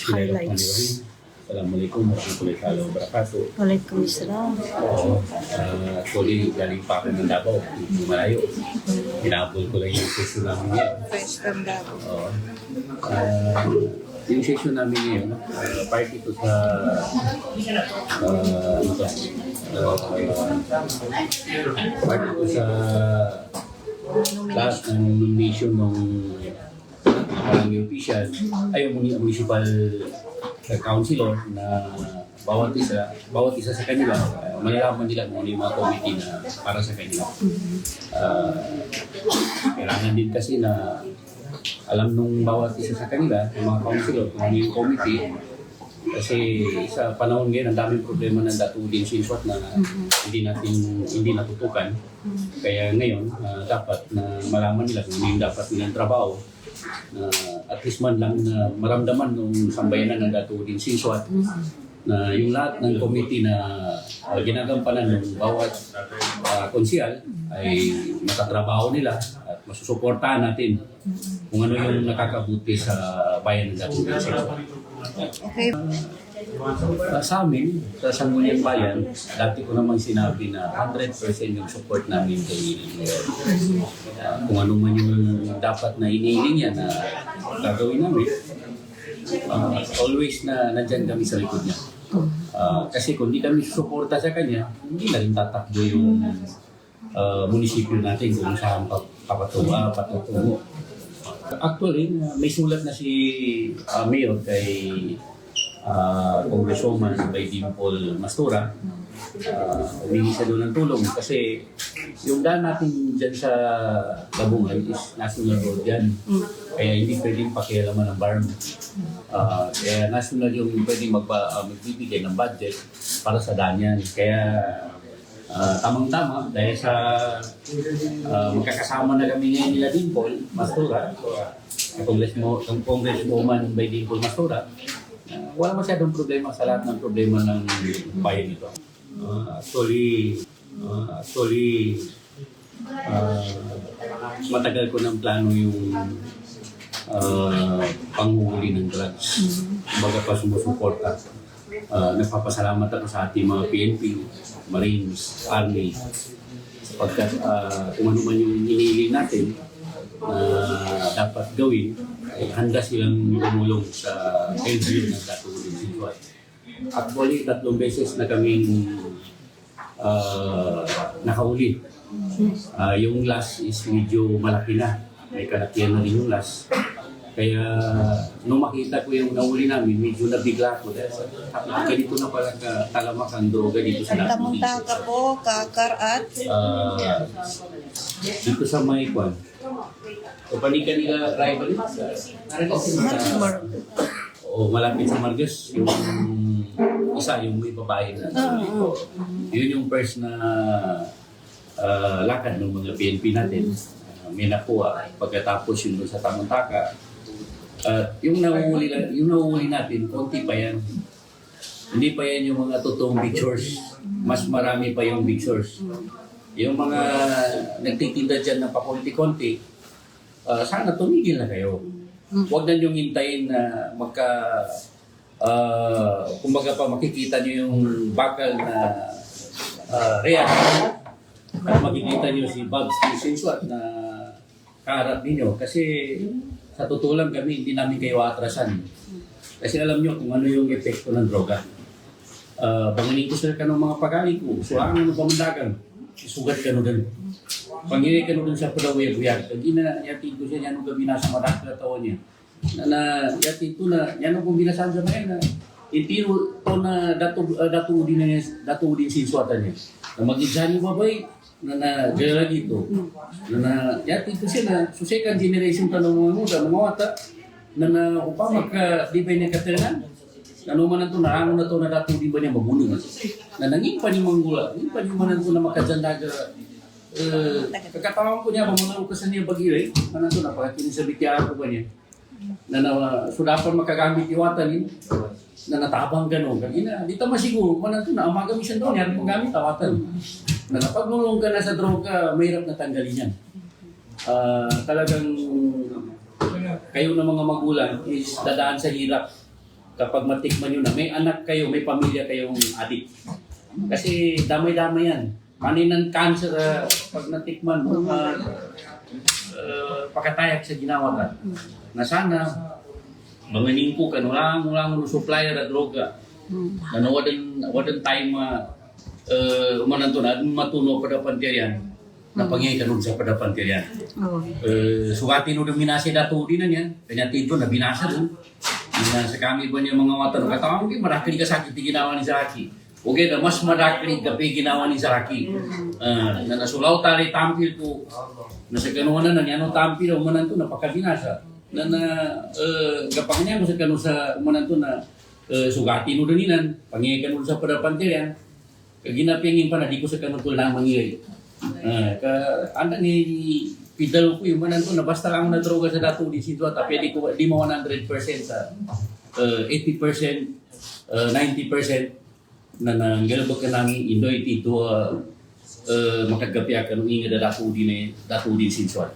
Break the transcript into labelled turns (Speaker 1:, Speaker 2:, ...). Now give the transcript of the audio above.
Speaker 1: Highlights.
Speaker 2: Assalamualaikum warahmatullahi wabarakatuh.
Speaker 1: Waalaikumsalam.
Speaker 2: Actually, galing pa ako ng Davao, malayo. Hinabol ko lang yung session namin ngayon.
Speaker 1: Fresh from Davao.
Speaker 2: Yung session namin ngayon, part ito sa part ito sa last ng nomination ng barangay official ay yung municipal councilor na bawat isa sa kanila malalaman nila kung ano yung mga committee na para sa kanila. Kailangan din kasi na alam nung bawat isa sa kanila, yung mga councilor, kung ano yung committee. Kasi sa panahon ngayon, ang daming problema ng datulin sinswat na hindi natutukan. Kaya ngayon, dapat na malaman nila kung ano yung dapat nilang trabaho. At least man lang na maramdaman ng sambayanan ng datulin sinswat na yung lahat ng committee na ginagampanan ng bawat konsyal ay matatrabaho nila at masusuportahan natin kung ano yung nakakabuti sa bayan ng datulin sinswat.
Speaker 1: Okay.
Speaker 2: Sa amin, sa Sangguniang Bayan, dati ko naman sinabi na 100% yung support namin kay Mayor. Kung ano man yung dapat na inihiling niya na gagawin namin, always na nandyan kami sa likod niya. Kasi kung di kami susuporta sa kanya, hindi na rin tatakbo yung munisipyo natin kung saan papatungo. Actually, may sulat na si Mayor kay Congresswoman by Dimple Mastura. Humingi siya doon ng tulong kasi yung daan natin dyan sa Labungan is national road yan. Kaya hindi pwedeng pakialaman ng BARM. Kaya national yung pwedeng magbibigay ng budget para sa daan yan. Kaya tamang-tama dahil sa magkakasama na kami ngayon nila Dimple Mastura, Congresswoman by Dimple Mastura, wala masyadong problema sa lahat ng problema ng bayan nito. Actually, matagal ko ng plano yung panghuli ng drugs. Baga pa sumusuporta. Nagpapasalamat ako sa ating mga PNP, Marines, Army, sapagkat kung ano man yung hinihiling natin dapat gawin, ay handa silang tumulong sa LGU ng datulin sinswat. Actually, 3 beses na kaming nakahuli. Yung last is medyo malaki na. May kalakihan na rin yung last. Kaya nung makita ko yung nahuli namin, medyo nabigla ko dahil ganito na pala talamak ang droga dito sa datulin.
Speaker 1: Tamuntaka po, kakar at
Speaker 2: dito sa Maykwan. O panikan nila rival o malapit sa Margus, yung isa, yung may babae na yun yung first na lakad ng mga PNP natin. May nakuha pagkatapos yun sa Tamuntaka. Yung nahuhuli natin, konti pa yan. Hindi pa yan yung mga totoong pictures. Mas marami pa yung pictures. Yung mga nagtitinda dyan ng pakunti-kunti, sana tumigil na kayo. Huwag na niyong hintayin na kumbaga pa makikita niyo yung bakal na real. At makikita niyo si Babs sinswat na kaharap ninyo. Kasi sa totoo lang kami, hindi namin kayo atrasan. Kasi alam niyo kung ano yung epekto ng droga. Panganin ko sila ka ng mga pagkain ko. Suhangan mo pamandagan. Isugat ka no doon. Pangingay ka no doon sa pulaway-buyag. Hindi na yatin ko siya, yan ang gabi nasa madak na taon niya. Yatin ko na, yan ang kumbinasaan sa mga na itiro to na datu din sinswatan niya. Na mag-idzani babay, na gala dito. Na yatin ko siya na, so second generation tanong mga muda, mga wata, na upang magka-dibay niya katerangan. Nanuman ito, naangon na ito na dato di ba niya mabuno na. Na nanging panimang-gula, nanging panimang ito na makadyandaga. Kakatawan ko niya, pamunang ko sa niya bagilay, na ito na, pagkakinig sa bityara ko ba niya. So dapat makagamit iwatan na natabang gano'n. Di tama siguro, man ito na, amagami siya doon, yan pang gamit, tawatan. Na napagulong ka na sa droga, mahirap na tanggalin yan. Talagang kayo na mga magulang is dadaan sa hirap. kapag matikman nyo na, may anak kayo, may pamilya kayong adik. Kasi damay-damay yan. Maninan cancer pag natikman mo, pakatayak sa ginawa ka. Na sana, banganin ko ka, wala mo supplier at droga. Na wadan tayo umanan to na, matuno pada pantiyan, na pangyayi ka nun sa pada pantiyan. Sugatin mo minasa dato din na yan, kanya tito na binasa dun. Binasa kami ba niya mga watanong, katawang okay, marakali ka sakit, ginawa ni Zaki. Okay, na mas marakali ka ginawa ni Zaki. Na nasulaw tali tampil ko, nasa kanuhan na nangyano tampil, umanan to, napakabinasa. Na kapag niya mo sa kanu sa umanan to na sugatin mo duninan, pangyayi ka nun sa pada pantiyan, kaginapingin pa na di ko sa kanutul na mangyay. Anda ni Pidal ko yung manan ko na basta lang na droga sa dato di sitwa tapi di mo 100% sa 80%, 90% na nanggalabot ka namin indoy tito makagapi akan inga da dato di sitwa.